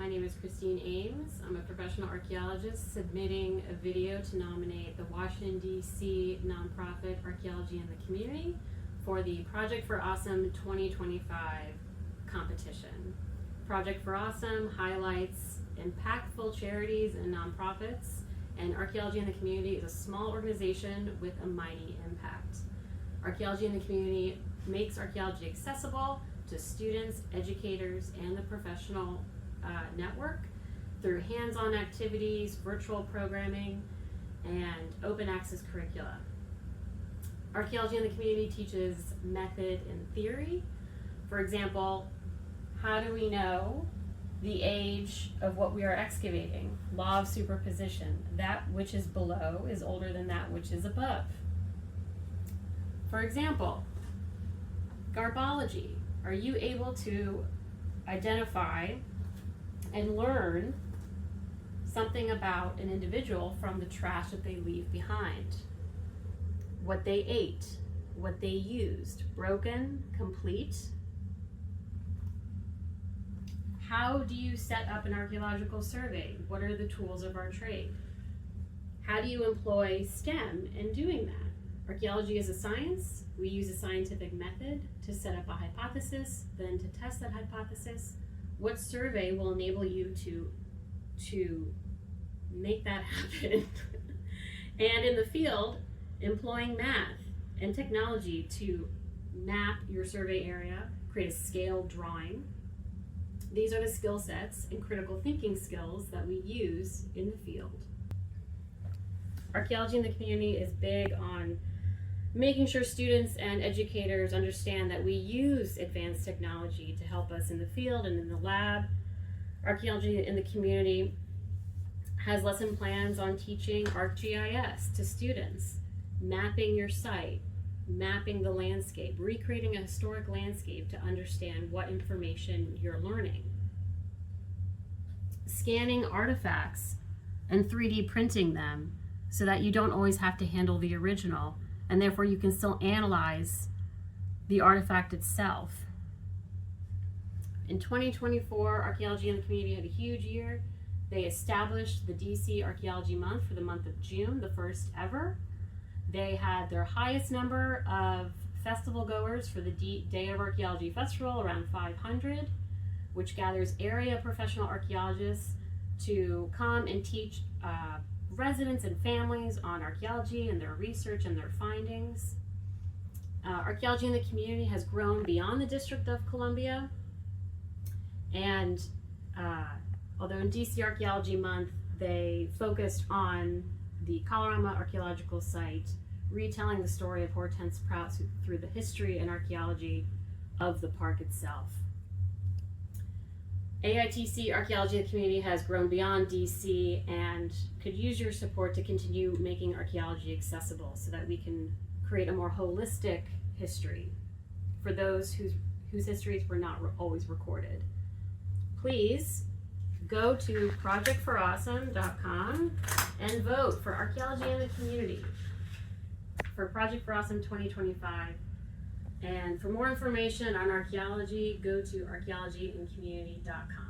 My name is Christine Ames. I'm a professional archaeologist submitting a video to nominate the Washington, D.C. nonprofit Archaeology in the Community for the Project for Awesome 2025 competition. Project for Awesome highlights impactful charities and nonprofits, and Archaeology in the Community is a small organization with a mighty impact. Archaeology in the Community makes archaeology accessible to students, educators, and the professional network through hands-on activities, virtual programming, and open access curricula. Archaeology in the Community teaches method and theory. For example, how do we know the age of what we are excavating? Law of superposition. That which is below is older than that which is above. For example, garbology. Are you able to identify and learn something about an individual from the trash that they leave behind? What they ate, what they used, broken, complete. How do you set up an archaeological survey? What are the tools of our trade? How do you employ STEM in doing that? Archaeology is a science. We use a scientific method to set up a hypothesis, then to test that hypothesis. What survey will enable you to make that happen? And in the field, employing math and technology to map your survey area, create a scaled drawing. These are the skill sets and critical thinking skills that we use in the field. Archaeology in the Community is big on making sure students and educators understand that we use advanced technology to help us in the field and in the lab. Archaeology in the Community has lesson plans on teaching ArcGIS to students, mapping your site, mapping the landscape, recreating a historic landscape to understand what information you're learning. Scanning artifacts and 3D printing them so that you don't always have to handle the original, and therefore you can still analyze the artifact itself. In 2024, Archaeology in the Community had a huge year. They established the DC Archaeology Month for the month of June, the first ever. They had their highest number of festival goers for the Day of Archaeology Festival, around 500, which gathers area professional archaeologists to come and teach residents and families on archaeology and their research and their findings. Archaeology in the Community has grown beyond the District of Columbia, and although in DC Archaeology Month they focused on the Colorama Archaeological Site, retelling the story of Hortense Prout through the history and archaeology of the park itself. AITC Archaeology in the Community has grown beyond DC and could use your support to continue making archaeology accessible so that we can create a more holistic history for those whose histories were not always recorded. Please go to projectforawesome.com and vote for Archaeology in the Community for Project for Awesome 2025. And for more information on archaeology, go to archaeologyandcommunity.com.